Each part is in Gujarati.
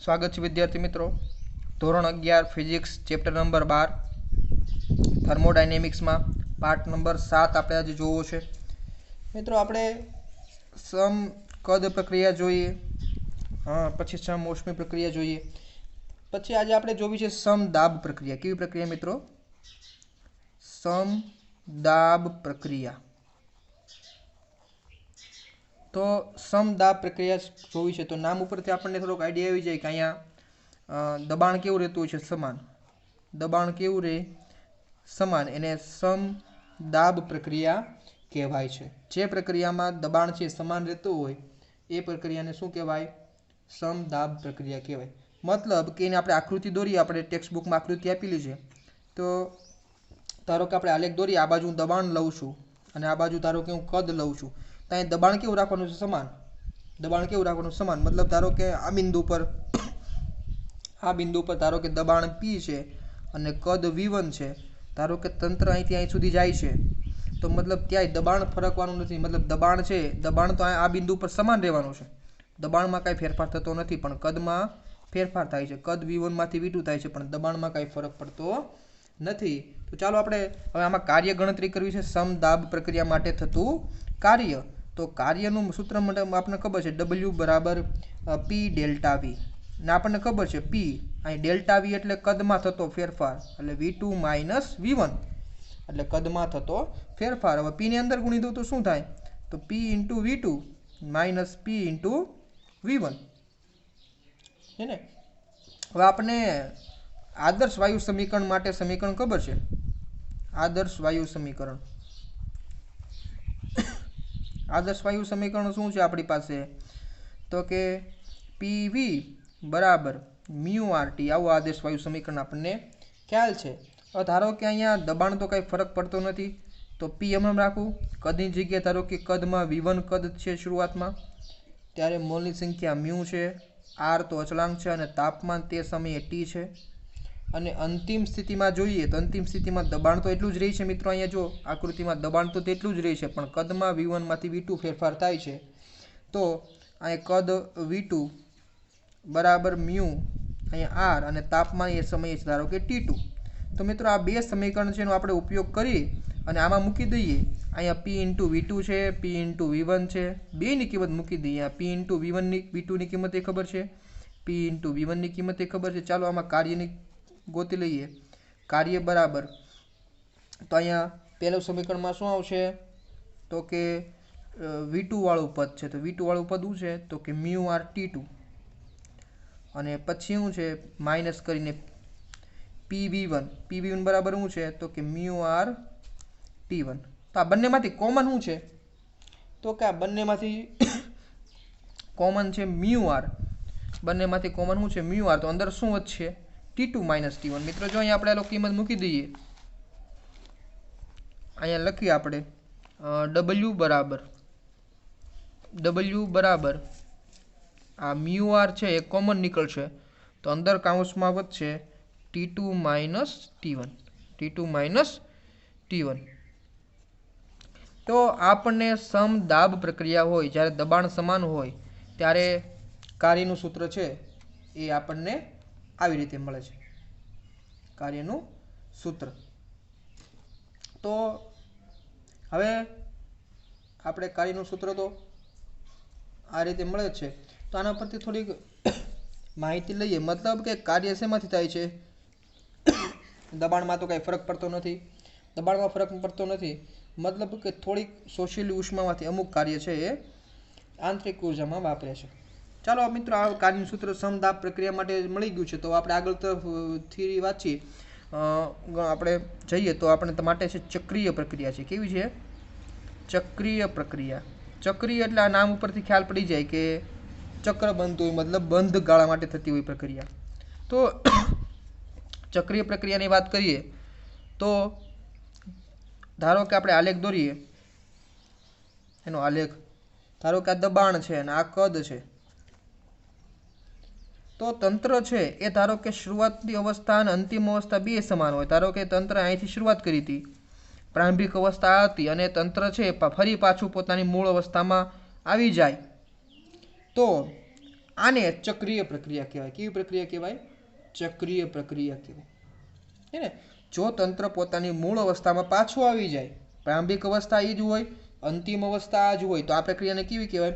स्वागत है विद्यार्थी मित्रों। धोरण 11 फिजिक्स चैप्टर नंबर 12 थर्मोडायनेमिक्स में पार्ट नंबर 7 આપણે આજે જોવો છે। મિત્રો આપણે સમ કદ પ્રક્રિયા જોઈએ, પછી સમ ઉષ્મી પ્રક્રિયા જોઈએ, પછી આજે આપણે જોવી છે સમ દાબ પ્રક્રિયા। કેવી પ્રક્રિયા મિત્રો? સમ દાબ પ્રક્રિયા। तो समदाब प्रक्रिया जोई छे तो नाम उपरथी आपणे थोड़ोक आइडिया आवी जाय के अहींया दबाण केवुं रहेतुं होय छे समान, दबाण केवुं रहे समान एने समदाब प्रक्रिया कहेवाय छे। जे प्रक्रियामां दबाण छे समान रहेतुं होय ए प्रक्रियाने शुं कहेवाय? समदाब प्रक्रिया कहेवाय। मतलब के एने आपणे आकृति दोरीए, आपणे टेक्स्ट बुकमां आकृति आपेली छे तो धारो के आपणे आलेख दोरीए, आ बाजु दबाण लઉં છું અને आ बाजु धारो के हूँ कद लઉં છું तो अहीं दबाण केवुं राखवानुं छे? समान। दबाण केवुं राखवानुं? समान। मतलब धारो के आ बिंदु पर धारो के दबाण P छे अने कद V1 छे। धारो के तंत्र અહીંથી અહીં સુધી જાય છે तो मतलब क्यांय दबाण फरकवानुं નથી। मतलब दबाण छे, दबाण तो आ बिंदु पर समान रहेवानुं छे, दबाणमां कांई फेरफार थतो નથી, पण कदमां फेरफार थाय छे। कद V1 मांथी V2 थाय छे पण दबाणमां कांई फरक पड़तो નથી। तो चालो आपणे हवे आमां कार्य गणतरी करवी छे। समदाब प्रक्रिया माटे थतुं कार्य, तो कार्यનું सूत्र માટે આપણને ખબર છે W બરાબર P ડેલ્ટા V ને આપણને ખબર છે P અહીં ડેલ્ટા V એટલે કદમાં થતો ફેરફાર એટલે V2 માઇનસ V1 એટલે કદમાં થતો ફેરફાર। હવે P ને અંદર ગુણી દઉં તો શું થાય? તો P into V2 minus P into V1 છે ને। હવે આપણે આદર્શ વાયુ સમીકરણ માટે સમીકરણ ખબર છે, આદર્શ વાયુ સમીકરણ। आदर्श वायु समीकरण शू है अपनी पास? तो कि PV बराबर म्यू RT आवो आदर्श वायु समीकरण अपने ख्याल है। और धारो कि अहींया दबाण तो कई फरक पड़तो नहीं तो P एम राखू, कदनी जग्याए धारो कि कद में V1 कद है शुरुआत में, त्यारे मोलनी संख्या म्यू है, R तो अचलांक है, तापमान ते समये T है। અને અંતિમ સ્થિતિમાં જોઈએ તો અંતિમ સ્થિતિમાં દબાણ તો એટલું જ રહે છે મિત્રો। અહીંયા જો આકૃતિમાં દબાણ તો તેટલું જ રહે છે પણ કદમાં V1 માંથી V2 ફેરફાર થાય છે તો અહીંયા કદ V2 બરાબર म्यू અહીંયા R અને તાપમાન એ સમયે ધારો કે T2। તો મિત્રો આ બે સમીકરણ છે એનો આપણે ઉપયોગ કરી અને આમાં મૂકી દઈએ। અહીંયા P ઇન્ટુ V2 છે, P ઇન્ટુ V1 છે, બેની કિંમત મૂકી દઈએ। અહીંયા P ઇન્ટુ V2 ની કિંમત એ ખબર છે, P ઇન્ટુ V1 ની કિંમત એ ખબર છે। ચાલો આમાં કાર્યની गोती लीए। कार्य बराबर तो अहींया पहलू समीकरण में शुं आवशे तो कि V2 वाळुं पद है तो V2 वाळुं पद शुं छे तो कि म्यू R T2 अने पछी शुं छे माइनस करीने PV1 बराबर शुं छे तो कि म्यू R T1। तो आ बंनेमांथी कॉमन शुं छे तो कि आ बंनेमांथी कॉमन छे म्यू R, बंनेमांथी कॉमन शुं छे म्यू R। तो अंदर शुं वधशे? T2 minus T1। मित्रों जो अहीं आपणे आ किंमत मूकी दीए, अहीं लखीए आपणे W बराबर आ म्यू R छे ए कॉमन निकळशे तो अंदर काउंसमां वधशे T2 minus T1, T2 minus T1। तो आपणे समदाब प्रक्रिया होय ज्यारे दबाण समान होय त्यारे कार्यनुं सूत्र छे ए आपणने આવી રીતે મળે છે કાર્યનું સૂત્ર। તો હવે આપણે કાર્યનું સૂત્ર તો આ રીતે મળે છે તો આના પરથી થોડીક માહિતી લઈએ। मतलब કે કાર્ય શેમાંથી થાય છે? દબાણમાં તો કાંઈ ફરક પડતો નથી, દબાણમાં ફરક પડતો નથી मतलब કે થોડીક શોષેલી ઉષ્મામાંથી અમુક કાર્ય છે એ આંતરિક ઉર્જામાં વાપરે છે। ચાલો મિત્રો આ કાર્યનું સૂત્ર સમદાબ પ્રક્રિયા માટે મળી ગયું છે તો આપણે આગળ તરફ થિયરી વાંચીએ। આપણે જઈએ તો આપણે માટે છે ચક્રીય પ્રક્રિયા છે। કેવી છે? ચક્રીય પ્રક્રિયા। ચક્રીય એટલે આ નામ ઉપરથી ખ્યાલ પડી જાય કે ચક્ર બનતું હોય, मतलब બંધ ગાળા માટે થતી હોય પ્રક્રિયા। તો ચક્રીય પ્રક્રિયાની વાત કરીએ તો ધારો કે આપણે આલેખ દોરીએ, એનો આલેખ ધારો કે આ દબાણ છે અને આ કદ છે तो तंत्र है ए धारो कि शुरुआती अवस्था और अंतिम अवस्था बे समान हो। धारो कि तंत्र अहींथी शुरुआत करी थी, प्रारंभिक अवस्था थी अने तंत्र है फरी पाछुं पोतानी मूळ अवस्था में आवी जाय तो આને ચક્રીય પ્રક્રિયા કહેવાય. કેવી પ્રક્રિયા કહેવાય? ચક્રીય પ્રક્રિયા કહેવાય. હે ને? જો તંત્ર પોતાની મૂળ અવસ્થામાં પાછું આવી જાય, પ્રારંભિક અવસ્થા એ જ હોય, અંતિમ અવસ્થા આ જ હોય, તો આ પ્રક્રિયાને કેવી કહેવાય?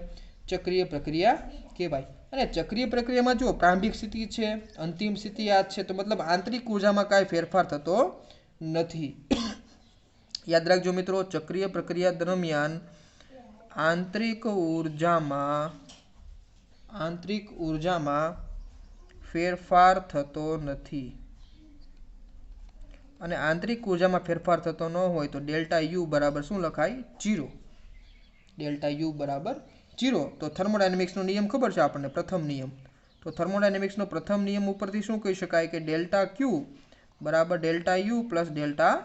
ચક્રીય પ્રક્રિયા કહેવાય. અને ચક્રીય પ્રક્રિયામાં જો પ્રારંભિક સ્થિતિ છે, અંતિમ સ્થિતિ આ છે, તો મતલબ આંતરિક ઉર્જામાં કાંઈ ફેરફાર થતો નથી. યાદ રાખજો મિત્રો, ચક્રીય પ્રક્રિયા દરમિયાન આંતરિક ઉર્જામાં ફેરફાર થતો નથી. અને આંતરિક ઉર્જામાં ફેરફાર થતો ન હોય તો ડેલ્ટા યુ બરાબર શું લખાય? 0. ડેલ્ટા યુ બરાબર 0. તો થર્મોડાયનેમિક્સનો નિયમ ખબર છે આપણને, પ્રથમ નિયમ. તો થર્મોડાયનેમિક્સનો પ્રથમ નિયમ ઉપરથી શું કહી શકાય? કે ડેલ્ટા ક્યુ બરાબર delta you plus delta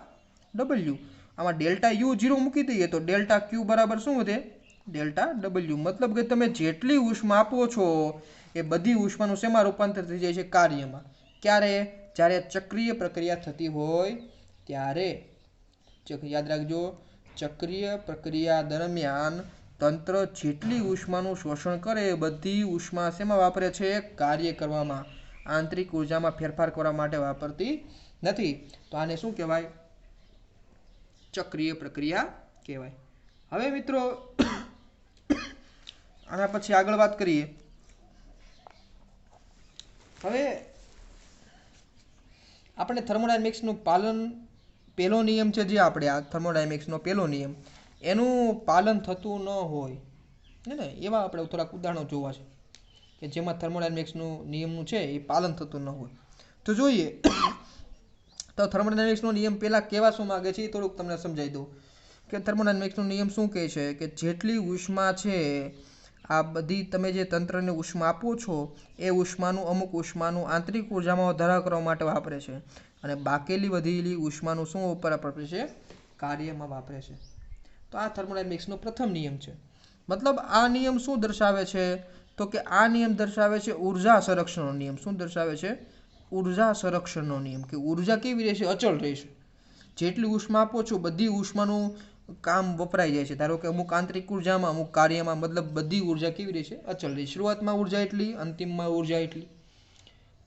W. આમાં ડેલ્ટા યુ 0 મૂકી દઈએ તો ડેલ્ટા ક્યુ બરાબર શું વધે? Delta W. મતલબ કે તમે જેટલી ઉષ્મા આપો છો એ બધી ઉષ્માનું શેમાં રૂપાંતર થઈ જાય છે? કાર્યમાં. ક્યારે? જ્યારે ચક્રીય પ્રક્રિયા થતી હોય ત્યારે. યાદ રાખજો, ચક્રીય પ્રક્રિયા દરમિયાન તંત્ર જેટલી ઉષ્માનું શોષણ કરે એ બધી ઉષ્મા શેમાં વાપરે છે? કાર્ય કરવામાં. આંતરિક ઉર્જામાં ફેરફાર કરવા માટે વાપરતી નથી. તો આને શું કહેવાય? ચક્રીય પ્રક્રિયા કહેવાય. હવે મિત્રો આના પછી આગળ વાત કરીએ. હવે આપણે થર્મોડાયનેમિક્સનું પાલન, પહેલો નિયમ છે જે આપણે આ થર્મોડાયનેમિક્સનો પહેલો નિયમ, એનું પાલન થતું ન હોય ને એવા આપણે થોડાક ઉદાહરણો જોવા છે કે જેમાં થર્મોડાયનેમિક્સનું નિયમનું છે એ પાલન થતું ન હોય. તો જોઈએ તો થર્મોડાયનેમિક્સનો નિયમ પહેલાં કહેવા શું માગે છે એ થોડુંક તમને સમજાવી દઉં કે થર્મોડાયનેમિક્સનો નિયમ શું કહે છે કે જેટલી ઉષ્મા છે આ બધી તમે જે તંત્રને ઉષ્મા આપો છો એ અમુક ઉષ્માનું આંતરિક ઉર્જામાં વધારો કરવા માટે વાપરે છે અને બાકીલી વધેલી ઉષ્માનું શું વાપરે છે? કાર્યમાં વાપરે છે. તો આ થર્મોડાયનેમિક્સનો પ્રથમ નિયમ છે. મતલબ આ નિયમ શું દર્શાવે છે? તો કે આ નિયમ દર્શાવે છે ઉર્જા સંરક્ષણનો નિયમ. શું દર્શાવે છે? ઉર્જા સંરક્ષણનો નિયમ. કે ઉર્જા કેવી રહેશે? અચળ રહેશે. જેટલી ઉષ્મા આપો છો બધી ઉષ્માનું કામ વપરાઈ જાય છે. ધારો કે અમુક આંતરિક ઉર્જામાં, અમુક કાર્યમાં, મતલબ બધી ઉર્જા કેવી રહેશે? અચળ રહેશે. શરૂઆતમાં ઉર્જા એટલી, અંતિમમાં ઉર્જા એટલી.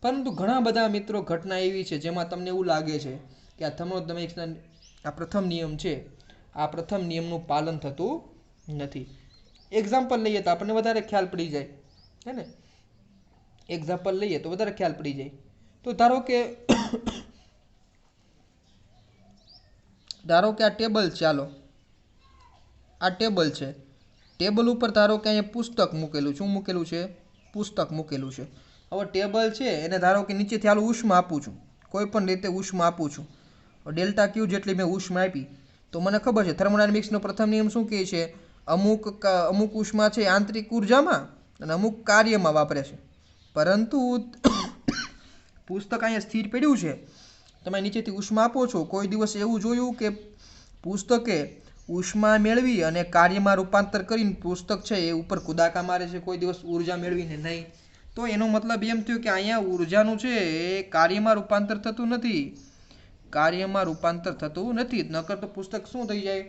પરંતુ ઘણા બધા મિત્રો ઘટના એવી છે જેમાં તમને એવું લાગે છે કે આ થર્મોડાયનેમિક્સના આ પ્રથમ નિયમ છે, આ પ્રથમ નિયમનું પાલન થતું નથી. એક્ઝામ્પલ લઈએ તો આપણને વધારે ખ્યાલ પડી જાય, હે ને? એક્ઝામ્પલ લઈએ તો વધારે ખ્યાલ પડી જાય. તો ધારો કે આ ટેબલ છે. ચાલો, આ ટેબલ છે. ટેબલ ઉપર ધારો કે અહીંયા પુસ્તક મૂકેલું. શું મૂકેલું છે? પુસ્તક મૂકેલું છે. હવે ટેબલ છે એને ધારો કે નીચેથી હાલ ઉષ્મા આપું છું, કોઈ પણ રીતે ઉષ્મા આપું છું. ડેલ્ટા ક્યુ જેટલી મેં ઉષ્મા આપી તો મને ખબર છે થર્મોડાયનેમિક્સનો પ્રથમ નિયમ શું કહે છે? અમુક ઉષ્મા છે આંતરિક ઉર્જામાં અને અમુક કાર્યમાં વાપરે છે. પરંતુ પુસ્તક અહીંયા સ્થિર પડ્યું છે, તમે નીચેથી ઉષ્મા આપો છો. કોઈ દિવસ એવું જોયું કે પુસ્તકે ઉષ્મા મેળવી અને કાર્યમાં રૂપાંતર કરીને પુસ્તક છે એ ઉપર કુદાકા મારે છે? કોઈ દિવસ ઉર્જા મેળવીને નહીં. તો એનો મતલબ એમ થયો કે અહીંયા ઉર્જાનું છે એ કાર્યમાં રૂપાંતર થતું નથી. કાર્યમાં રૂપાંતર થતું નથી. નકર તો પુસ્તક શું થઈ જાય?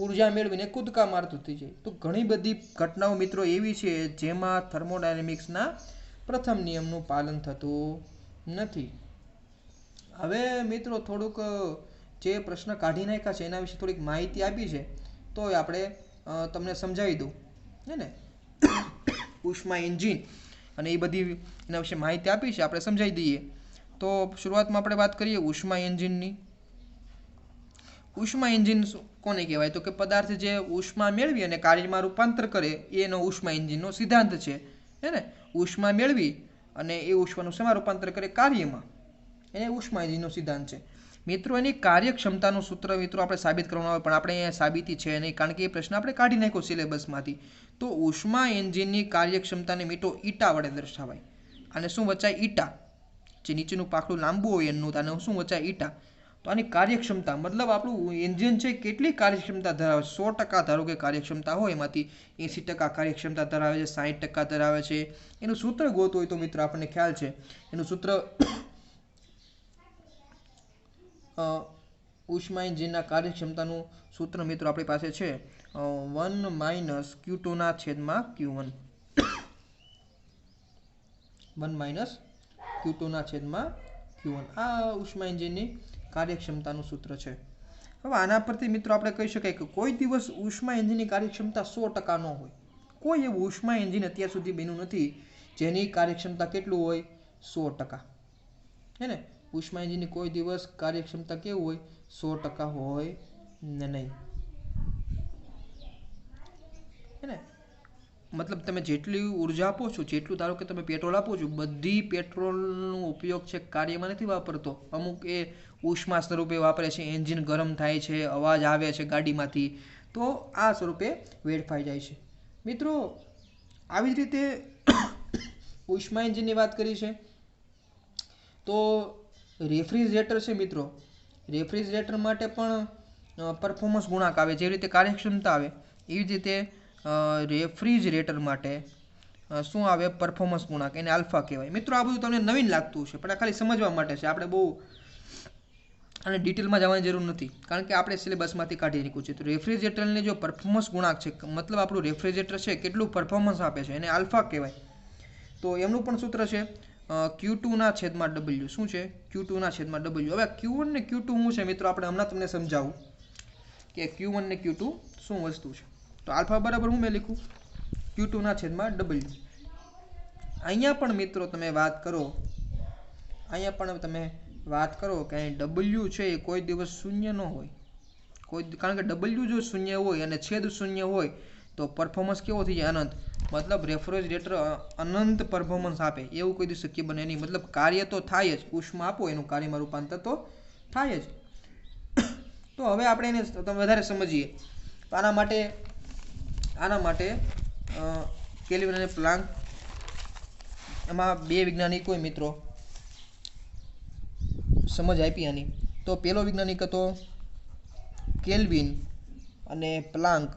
ઉર્જા મેળવીને કૂદકા મારતું થઈ જાય. તો ઘણી બધી ઘટનાઓ મિત્રો એવી છે જેમાં થર્મોડાયનેમિક્સના પ્રથમ નિયમનું પાલન થતું નથી. હવે મિત્રો થોડુંક જે પ્રશ્ન કાઢી નાખ્યા છે એના વિશે થોડીક માહિતી આપી છે તો આપણે તમને સમજાવી દઉં, હે ને? ઉષ્મા એન્જિન અને એ બધી એના વિશે માહિતી આપી છે, આપણે સમજાવી દઈએ. તો શરૂઆતમાં આપણે વાત કરીએ ઉષ્મા એન્જિનની. ઉષ્મા એન્જિન કોને કહેવાય? તો કે પદાર્થ જે ઉષ્મા મેળવી અને કાર્યમાં રૂપાંતર કરે એનો ઉષ્મા એન્જિનનો સિદ્ધાંત છે, હે ને? ઉષ્મા મેળવી અને એ ઉષ્માનું શેમાં રૂપાંતર કરે? કાર્યમાં. એને ઉષ્મા એન્જિનનો સિદ્ધાંત છે. મિત્રો એની કાર્યક્ષમતાનું સૂત્ર મિત્રો આપણે સાબિત કરવાનું આવે, પણ આપણે અહીંયા સાબિતી છે નહીં, કારણ કે એ પ્રશ્ન આપણે કાઢી નાખ્યો સિલેબસમાંથી. તો ઉષ્મા એન્જિનની કાર્યક્ષમતાને મિત્રો ઈટા વડે દર્શાવાય. આને શું વચાય? ઈટા. જે નીચેનું પાખડું લાંબુ હોય એનું, આને શું વચાય? ઈટા. તો આની કાર્યક્ષમતા મતલબ આપણું એન્જિન છે કેટલી કાર્યક્ષમતા ધરાવે છે? 100% ધારો કે કાર્યક્ષમતા હોય એમાંથી 80% કાર્યક્ષમતા ધરાવે છે, 60% ધરાવે છે. એનું સૂત્ર ગોતવું હોય તો મિત્રો આપણને ખ્યાલ છે એનું સૂત્ર ઉષ્મા એન્જિનના કાર્યક્ષમતાનું સૂત્ર મિત્રો આપણી પાસે છે 1 - Q2 Q1. 1 માઇનસ Q2 છેદમાં Q1 આ ઉષ્મા એન્જિનની કાર્યક્ષમતાનું સૂત્ર છે. હવે આના પરથી મિત્રો આપણે કહી શકાય કે કોઈ દિવસ ઉષ્મા એન્જિનની કાર્યક્ષમતા 100% ન હોય. કોઈ એવું ઉષ્મા એન્જિન અત્યાર સુધી બન્યું નથી જેની કાર્યક્ષમતા કેટલું હોય 100%. હે ને ઉષ્મા એન્જિનની કોઈ દિવસ કાર્યક્ષમતા કેવું હોય 100% હોય નહીં. હે ને મતલબ તમે જેટલી ઉર્જા આપો છો, જેટલું ધારો કે તમે પેટ્રોલ આપો છો, બધી પેટ્રોલનો ઉપયોગ છે કાર્યમાં નથી વાપરતો. અમુક એ ઉષ્મા સ્વરૂપે વાપરે છે, એન્જિન ગરમ થાય છે, અવાજ આવે છે ગાડીમાંથી, તો આ સ્વરૂપે વેડફાઈ જાય છે. મિત્રો આવી જ રીતે ઉષ્મા એન્જિનની વાત કરી છે. તો રેફ્રિજરેટર છે મિત્રો, રેફ્રિજરેટર માટે પણ પરફોર્મન્સ ગુણાંક આવે. જે રીતે કાર્યક્ષમતા આવે એવી જ રીતે રેફ્રિજરેટર માટે શું આવે પરફોર્મન્સ ગુણાંક, એને આલ્ફા કહેવાય. મિત્રો આ બધું તમને નવીન લાગતું હશે પણ આ ખાલી સમજવા માટે છે. આપણે બહુ અને ડિટેલમાં જવાની જરૂર નથી કારણ કે આપણે સિલેબસમાંથી કાઢી નાખ્યું છે. તો રેફ્રિજરેટરને જો પરફોર્મન્સ ગુણાંક છે મતલબ આપણું રેફ્રિજરેટર છે કેટલું પરફોર્મન્સ આપે છે એને આલ્ફા કહેવાય. તો એમનું પણ સૂત્ર છે Q2/W. શું છે Q2/W. હવે Q1 ને Q2 શું છે મિત્રો આપણે હમણાં તમને સમજાવું કે Q1 ને Q2 શું વસ્તુ છે. તો આલ્ફા બરાબર હું મેં લખ્યું Q2/W. અહીંયા પણ મિત્રો તમે વાત કરો કે અહીં W છે એ કોઈ દિવસ શૂન્ય ન હોય. કારણ કે W જો શૂન્ય હોય અને છેદ શૂન્ય હોય તો પરફોર્મન્સ કેવો થઈ જાય અનંત. મતલબ રેફ્રિજરેટર અનંત પરફોર્મન્સ આપે એવું કોઈ દિવસ શક્ય બને નહીં. મતલબ કાર્ય તો થાય જ, ઉષ્મા આપો એનું કાર્યમાં રૂપાંતર તો થાય જ. તો હવે આપણે એને વધારે સમજીએ. તો આના માટે કેલ્વિન અને પ્લાન્ક એમાં બે વૈજ્ઞાનિકોએ મિત્રો સમજ આપી આની. તો પહેલો વૈજ્ઞાનિક હતો કેલ્વિન અને પ્લાન્ક.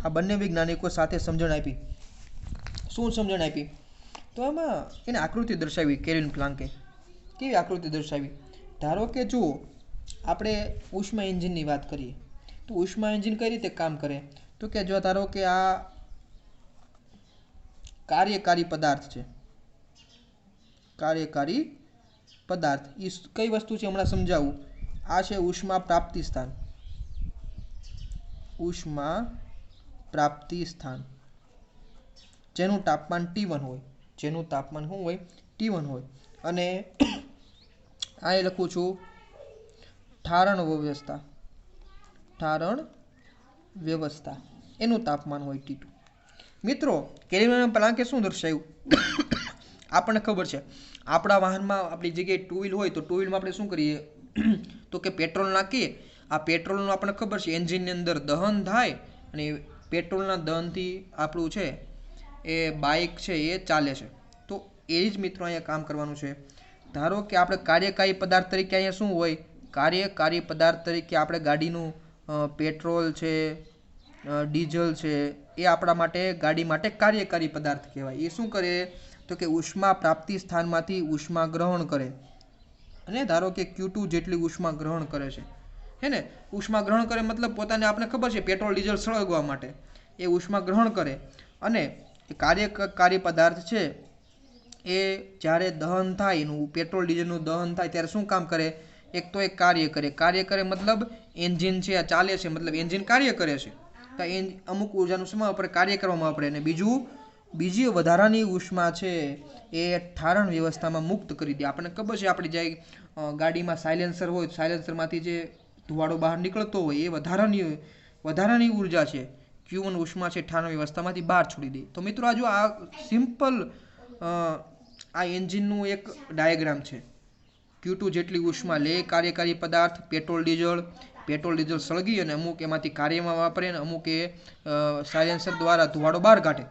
આ બંને વૈજ્ઞાનિકો સાથે સમજણ આપી. શું સમજણ આપી? તો એમાં એને આકૃતિ દર્શાવી. કેલ્વિન પ્લાન્કે કેવી આકૃતિ દર્શાવી? ધારો કે જુઓ આપણે ઉષ્મા એન્જિનની વાત કરીએ તો ઉષ્મા એન્જિન કઈ રીતે કામ કરે? તો કે જો ધારો કે આ કાર્યકારી પદાર્થ છે, કાર્યકારી પદાર્થ એ કઈ વસ્તુ છે હમણાં સમજાવું. આ છે ઉષ્મા પ્રાપ્તિ સ્થાન. ઉષ્મા પ્રાપ્તિ સ્થાન જેનું તાપમાન T1 હોય. જેનું તાપમાન શું હોય? T1 હોય. અને આ લખું છું ઠારણ વ્યવસ્થા. ઠારણ વ્યવસ્થા એનું તાપમાન હોય T2. મિત્રો કેલ્વિન પ્લાન્કે શું દર્શાવ્યું? આપણને ખબર છે આપણા વાહનમાં આપણી જગ્યાએ ટુ વ્હીલ હોય તો ટુ વ્હીલમાં આપણે શું કરીએ તો કે પેટ્રોલ નાખીએ. આ પેટ્રોલનું આપણને ખબર છે એન્જિનની અંદર દહન થાય અને પેટ્રોલના દહનથી આપણું છે એ બાઇક છે એ ચાલે છે. તો એ જ મિત્રો અહીંયા કામ કરવાનું છે. ધારો કે આપણે કાર્યકારી પદાર્થ તરીકે અહીંયા શું હોય? કાર્યકારી પદાર્થ તરીકે આપણે ગાડીનું પેટ્રોલ છે, ડીઝલ છે એ આપણા માટે ગાડી માટે કાર્યકારી પદાર્થ કહેવાય. એ શું કરે તો કે ઉષ્મા પ્રાપ્તિ સ્થાનમાંથી ઉષ્મા ગ્રહણ કરે અને ધારો કે Q2 જેટલી ઉષ્મા ગ્રહણ કરે છે. હે ને ઉષ્મા ગ્રહણ કરે મતલબ પોતાને આપણે ખબર છે પેટ્રોલ ડીઝલ સળગવા માટે એ ઉષ્મા ગ્રહણ કરે અને કાર્યકારી પદાર્થ છે એ જ્યારે દહન થાય એનું પેટ્રોલ ડીઝલનું દહન થાય ત્યારે શું કામ કરે? એક તો એક કાર્ય કરે. કાર્ય કરે મતલબ એન્જિન છે આ ચાલે છે મતલબ એન્જિન કાર્ય કરે છે. તો અમુક ઉર્જાનું સમય આપણે કાર્ય કરવામાં વાપરે. અને બીજી વધારાની ઉષ્મા છે એ ઠારણ વ્યવસ્થામાં મુક્ત કરી દે. આપણને ખબર છે આપણી જે ગાડીમાં સાયલેન્સર હોય, સાયલેન્સરમાંથી જે ધુવાડો બહાર નીકળતો હોય એ વધારાની ઉર્જા છે Q1 ઉષ્મા છે ઠારણ વ્યવસ્થામાંથી બહાર છોડી દે. તો મિત્રો આ જો આ સિમ્પલ આ એન્જિનનું એક ડાયાગ્રામ છે. Q2 જેટલી ઉષ્મા લે કાર્યકારી પદાર્થ પેટ્રોલ ડીઝલ સળગી અને અમુક એમાંથી કાર્યમાં વાપરે અને અમુક એ સાયલેન્સર દ્વારા ધુવાડો બહાર કાઢે.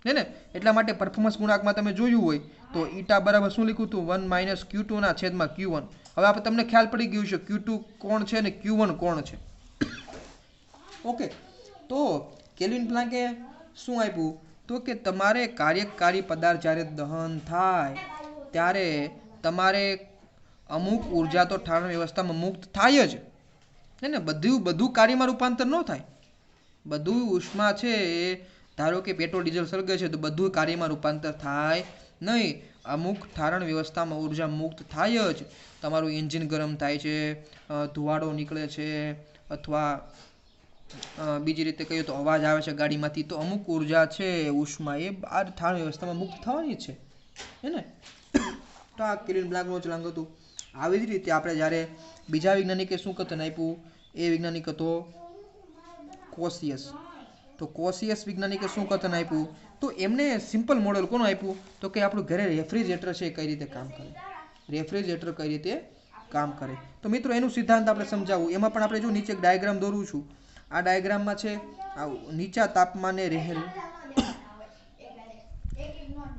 હે ને એટલા માટે પરફોર્મન્સ ગુણાંકમાં તમે જોયું હોય તો ઈટા બરાબર શું લખ્યું હતું? 1 - Q2/Q1. હવે આપણે તમને ખ્યાલ પડી ગયું છે Q2 કોણ છે અને Q1 કોણ છે. ઓકે. તો કેલ્વિન પ્લાન્કે શું આપ્યું તો કે તમારે કાર્યકારી પદાર્થ જ્યારે દહન થાય ત્યારે તમારે અમુક ઉર્જા તો ઠારણ વ્યવસ્થામાં મુક્ત થાય જ. હે ને બધું કાર્યમાં રૂપાંતર ન થાય. બધું ઉષ્મા છે એ ધારો કે પેટ્રોલ ડીઝલ સળગે છે તો બધું કાર્યમાં રૂપાંતર થાય નહીં, અમુક ઠારણ વ્યવસ્થામાં ઉર્જા મુક્ત થાય જ. તમારું એન્જિન ગરમ થાય છે, ધુવાડો નીકળે છે, અથવા બીજી રીતે કહીએ તો અવાજ આવે છે ગાડીમાંથી, તો અમુક ઉર્જા છે ઉષ્મા એ આ ઠારણ વ્યવસ્થામાં મુક્ત થવાની છે, હે ને. તો આ કેલ્વિન પ્લાન્કનું વળાંક હતું. આવી જ રીતે આપણે જ્યારે બીજા વૈજ્ઞાનિકે શું કથન આપ્યું, એ વૈજ્ઞાનિક હતો કોશિયસ. તો કોશિયસ વૈજ્ઞાનિકે શું કથન આપ્યું, તો એમને સિમ્પલ મોડલ કોનું આપ્યું, તો કે આપણું ઘરે રેફ્રિજરેટર છે કઈ રીતે કામ કરે, રેફ્રિજરેટર કઈ રીતે કામ કરે. તો મિત્રો એનું સિદ્ધાંત આપણે સમજાવવું, એમાં પણ આપણે જો નીચે એક ડાયાગ્રામ દોરું છું. આ ડાયાગ્રામમાં છે નીચા તાપમાને રહેલ,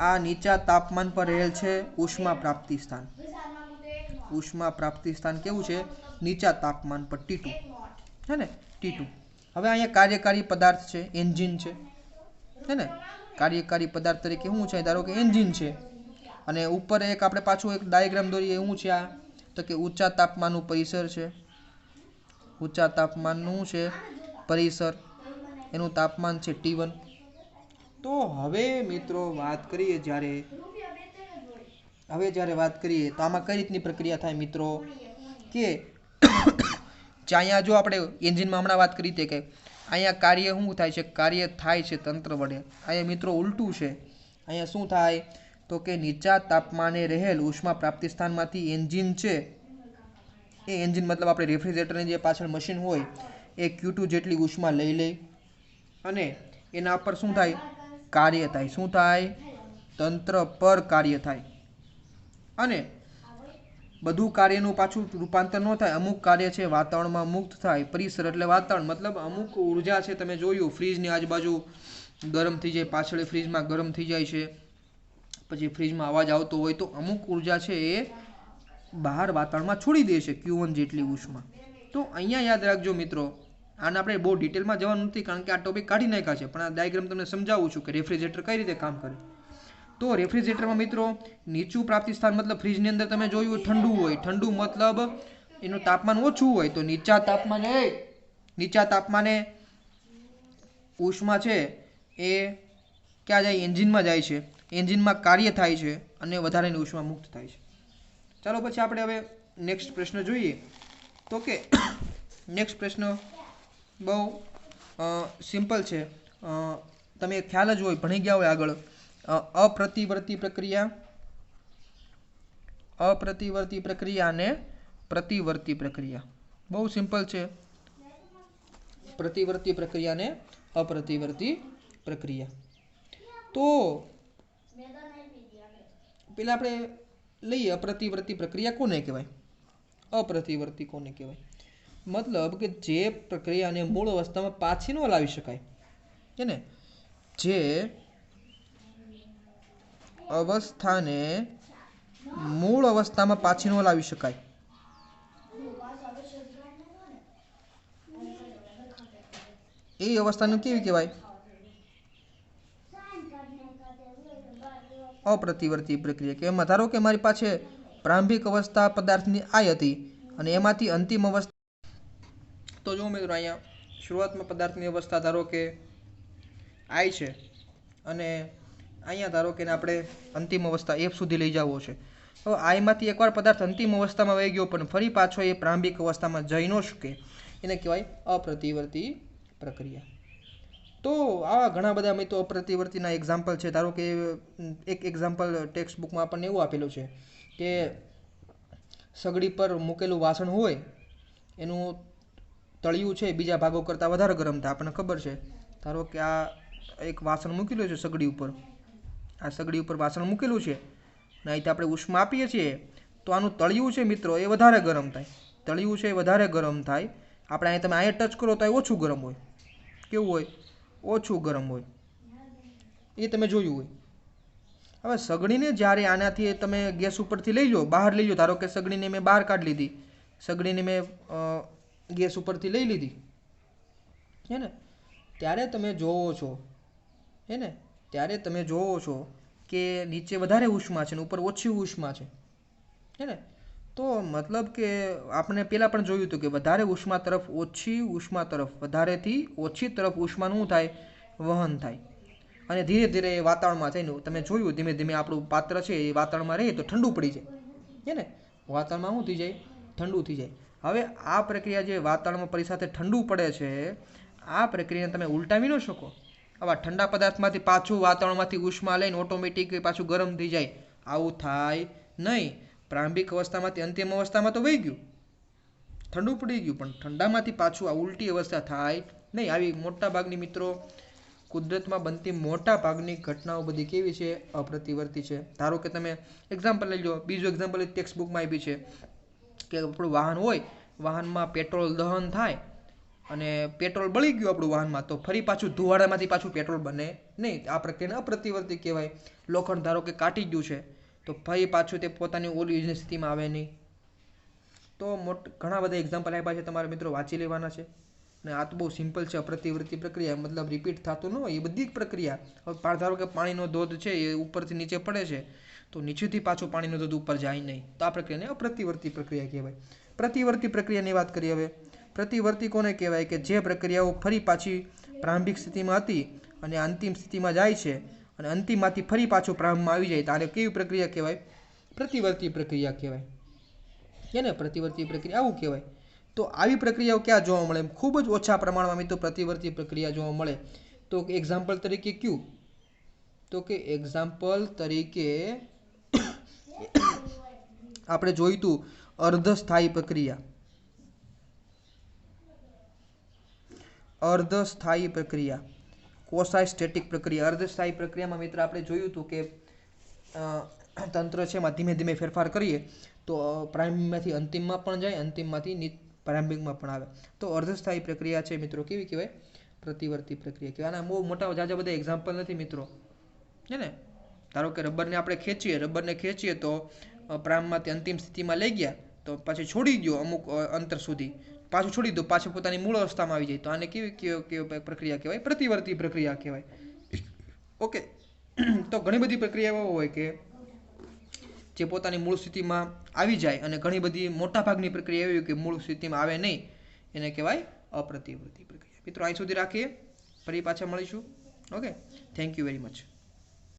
આ નીચા તાપમાન પર રહેલ છે ઉષ્મા પ્રાપ્તિ સ્થાન. ઉષ્મા પ્રાપ્તિ સ્થાન કેવું છે, નીચા તાપમાન પર T2, હે ને, T2. હવે અહીંયા કાર્યકારી પદાર્થ છે, એન્જિન છે, હે ને. કાર્યકારી પદાર્થ તરીકે શું છે, ધારો કે એન્જિન છે. અને ઉપર એક આપણે પાછું એક ડાયાગ્રામ દોરીએ, શું છે આ, તો કે ઊંચા તાપમાનનું પરિસર છે. ઊંચા તાપમાનનું છે પરિસર, એનું તાપમાન છે T1. તો હવે મિત્રો વાત કરીએ જ્યારે વાત કરીએ તો આમાં કઈ રીતની પ્રક્રિયા થાય મિત્રો, કે અહીંયા જો આપણે એન્જિનમાં હમણાં વાત કરી હતી કે અહીંયા કાર્ય શું થાય છે, કાર્ય થાય છે તંત્ર વડે. અહીંયા મિત્રો ઉલટું છે. અહીંયા શું થાય, તો કે નીચા તાપમાને રહેલ ઉષ્મા પ્રાપ્તિ સ્થાનમાંથી એન્જિન છે, એ એન્જિન મતલબ આપણે રેફ્રિજરેટરની જે પાછળ મશીન હોય એ Q2 જેટલી ઉષ્મા લઈ લે, અને એના પર શું થાય, કાર્ય થાય. શું થાય, તંત્ર પર કાર્ય થાય. અને બધું કાર્યનું પાછું રૂપાંતર ન થાય, અમુક કાર્ય છે વાતાવરણમાં મુક્ત થાય. પરિસર એટલે વાતાવરણ, મતલબ અમુક ઉર્જા છે, તમે જોયું ફ્રીજની આજુબાજુ ગરમ થઈ જાય, પાછળ ફ્રીજમાં ગરમ થઈ જાય છે, પછી ફ્રીજમાં અવાજ આવતો હોય, તો અમુક ઉર્જા છે એ બહાર વાતાવરણમાં છોડી દે છે Q1 જેટલી ઉષ્મા. તો અહીંયા યાદ રાખજો મિત્રો, આને આપણે બહુ ડિટેલમાં જવાનું નથી કારણ કે આ ટોપિક કાઢી નાખ્યા છે, પણ આ ડાયાગ્રામ તમને સમજાવું છું કે રેફ્રિજરેટર કઈ રીતે કામ કરે. તો રેફ્રિજરેટરમાં મિત્રો નીચું પ્રાપ્તિ સ્થાન મતલબ ફ્રીજની અંદર તમે જોયું ઠંડુ હોય, ઠંડુ મતલબ એનું તાપમાન ઓછું હોય, તો નીચા તાપમાને ઉષ્મા છે એ ક્યાં જાય, એન્જિનમાં જાય છે, એન્જિનમાં કાર્ય થાય છે અને વધારેની ઉષ્મા મુક્ત થાય છે. ચાલો પછી આપણે હવે નેક્સ્ટ પ્રશ્ન જોઈએ. તો કે નેક્સ્ટ પ્રશ્ન બહુ સિમ્પલ છે, તમે ખ્યાલ જ હોય, ભણી ગયા હોય આગળ. અપ્રતિવર્તી પ્રક્રિયા અને પ્રતિવર્તી પ્રક્રિયા. બહુ સિમ્પલ છે, પ્રતિવર્તી પ્રક્રિયા અને અપ્રતિવર્તી પ્રક્રિયા. તો પેલા આપણે લઈએ અપ્રતિવર્તી પ્રક્રિયા કોને કહેવાય. અપ્રતિવર્તી કોને કહેવાય, મતલબ કે જે પ્રક્રિયાને મૂળ અવસ્થામાં પાછી ન લાવી શકાય, છે ને, જે અવસ્થાને મૂળ અવસ્થામાં પાછી ન લાવી શકાય, એ અવસ્થાને કેવી કહેવાય, અપ્રતિવર્તી પ્રક્રિયા. કે એમાં ધારો કે મારી પાસે પ્રારંભિક અવસ્થા પદાર્થની આ હતી અને એમાંથી અંતિમ અવસ્થા, તો જો મિત્રો અહીંયા શરૂઆતમાં પદાર્થની અવસ્થા ધારો કે I છે, અને અહીંયા ધારો કે આપણે અંતિમ અવસ્થા F સુધી લઈ જવો છે. હવે આમાંથી એકવાર પદાર્થ અંતિમ અવસ્થામાં વહી ગયો પણ ફરી પાછો એ પ્રારંભિક અવસ્થામાં જઈ ન શકે, એને કહેવાય અપ્રતિવર્તી પ્રક્રિયા. તો આવા ઘણા બધા મિત્રો અપ્રતિવર્તીના એક્ઝામ્પલ છે. ધારો કે એક એક્ઝામ્પલ ટેક્સ્ટ બુકમાં આપણને એવું આપેલું છે કે સગડી પર મૂકેલું વાસણ હોય, એનું તળિયું છે બીજા ભાગો કરતાં વધારે ગરમ થાય. આપણને ખબર છે, ધારો કે આ એક વાસણ મૂકેલું છે સગડી ઉપર, આ સગડી ઉપર વાસણ મૂકેલું છે, અને અહીંથી આપણે ઉષ્મા આપીએ છીએ, તો આનું તળિયું છે મિત્રો એ વધારે ગરમ થાય. તળિયું છે એ વધારે ગરમ થાય. આપણે અહીં તમે અહીંયા ટચ કરો તો એ ઓછું ગરમ હોય. કેવું હોય, ઓછું ગરમ હોય, એ તમે જોયું હોય. હવે સગડીને જ્યારે આનાથી તમે ગેસ ઉપરથી લઈ લો, બહાર લઈ લો, ધારો કે સગડીને મેં બહાર કાઢી લીધી, સગડીને મેં ગેસ ઉપરથી લઈ લીધી, હે ને, ત્યારે તમે જોવો છો, હે ને, ત્યારે તમે જોવો છો કે નીચે વધારે ઉષ્મા છે ને ઉપર ઓછી ઉષ્મા છે, હે ને. તો મતલબ કે આપણે પહેલાં પણ જોયું હતું કે વધારે ઉષ્મા તરફ ઓછી ઉષ્મા તરફ, વધારેથી ઓછી તરફ ઉષ્માનું થાય, વહન થાય. અને ધીરે ધીરે એ વાતાવરણમાં થઈને તમે જોયું ધીમે ધીમે આપણું પાત્ર છે એ વાતાવરણમાં રહે તો ઠંડુ પડી જાય છે ને, વાતાવરણમાં શું થઈ જાય, ઠંડુ થઈ જાય. હવે આ પ્રક્રિયા જે વાતાવરણમાં પડી સાથે ઠંડુ પડે છે, આ પ્રક્રિયાને તમે ઉલટાવી ન શકો. આવા ઠંડા પદાર્થમાંથી પાછું વાતાવરણમાંથી ઉષ્મા લઈને ઓટોમેટિક પાછું ગરમ થઈ જાય, આવું થાય નહીં. પ્રારંભિક અવસ્થામાંથી અંતિમ અવસ્થામાં તો વહી ગયું, ઠંડુ પડી ગયું, પણ ઠંડામાંથી પાછું આ ઉલટી અવસ્થા થાય નહીં. આવી મોટા ભાગની મિત્રો કુદરતમાં બનતી મોટા ભાગની ઘટનાઓ બધી કેવી છે, અપ્રતિવર્તી છે. ધારો કે તમે એક્ઝામ્પલ લઈ લો, બીજું એક્ઝામ્પલ ટેક્સ્ટ બુકમાં આપી છે કે આપણું વાહન હોય, વાહનમાં પેટ્રોલ દહન થાય અને પેટ્રોલ બળી ગયું આપણું વાહનમાં, તો ફરી પાછું ધુવાડામાંથી પાછું પેટ્રોલ બને નહીં. આ પ્રક્રિયાને અપ્રતિવર્તી કહેવાય. લોખંડ ધારો કે કાટી ગયું છે તો ફરી પાછું તે પોતાની ઓરિજિનલ સ્થિતિમાં આવે નહીં. તો ઘણા બધા એક્ઝામ્પલ આપ્યા છે, તમારે મિત્રો વાંચી લેવાના છે. અને આ તો બહુ સિમ્પલ છે, અપ્રતિવર્તી પ્રક્રિયા, મતલબ રિપીટ થતું ન હોય એ બધી જ પ્રક્રિયા. હવે ધારો કે પાણીનો ધોધ છે એ ઉપરથી નીચે પડે છે તો નીચેથી પાછું પાણીનો ધોધ ઉપર જાય નહીં, તો આ પ્રક્રિયાને અપ્રતિવર્તી પ્રક્રિયા કહેવાય. પ્રતિવર્તી પ્રક્રિયાની વાત કરીએ. હવે પ્રતિવર્તી કોને કહેવાય કે જે પ્રક્રિયાઓ ફરી પાછી પ્રારંભિક સ્થિતિમાં હતી અને અંતિમ સ્થિતિમાં જાય છે અને અંતિમમાંથી ફરી પાછું પ્રારંભમાં આવી જાય, ત્યારે કેવી પ્રક્રિયા કહેવાય, પ્રતિવર્તી પ્રક્રિયા કહેવાય. છે ને, પ્રતિવર્તી પ્રક્રિયા આવું કહેવાય. તો આવી પ્રક્રિયાઓ ક્યાં જોવા મળે, ખૂબ જ ઓછા પ્રમાણમાં મિત્રો પ્રતિવર્તી પ્રક્રિયા જોવા મળે. તો એક્ઝામ્પલ તરીકે કયું, તો કે એક્ઝામ્પલ તરીકે આપણે જોઈતું અર્ધસ્થાયી પ્રક્રિયા. અર્ધસ્થાયી પ્રક્રિયા, કોસાય સ્ટેટિક પ્રક્રિયા. અર્ધસ્થાયી પ્રક્રિયામાં મિત્ર આપણે જોયું હતું કે તંત્ર છે એમાં ધીમે ધીમે ફેરફાર કરીએ તો પ્રારંભિકમાંથી અંતિમમાં પણ જાય, અંતિમમાંથી પ્રારંભિકમાં પણ આવે. તો અર્ધસ્થાયી પ્રક્રિયા છે મિત્રો કેવી કહેવાય, પ્રતિવર્તી પ્રક્રિયા કહેવાય. આના બહુ મોટા જાજા બધા એક્ઝામ્પલ નથી મિત્રો, છે ને. ધારો કે રબરને આપણે ખેંચીએ તો પ્રારંભમાંથી અંતિમ સ્થિતિમાં લઈ ગયા તો પછી છોડી ગયો અમુક અંતર સુધી, પાછું છોડી દો, પાછું પોતાની મૂળ અવસ્થામાં આવી જાય, તો આને કેવી પ્રક્રિયા કહેવાય, પ્રતિવર્તી પ્રક્રિયા કહેવાય. ઓકે. તો ઘણી બધી પ્રક્રિયાઓ હોય કે જે પોતાની મૂળ સ્થિતિમાં આવી જાય અને ઘણી બધી મોટાભાગની પ્રક્રિયા એવી કે મૂળ સ્થિતિમાં આવે નહીં, એને કહેવાય અપ્રતિવર્તી પ્રક્રિયા. મિત્રો અહીં સુધી રાખીએ, ફરી પાછા મળીશું. Okay, thank you very much.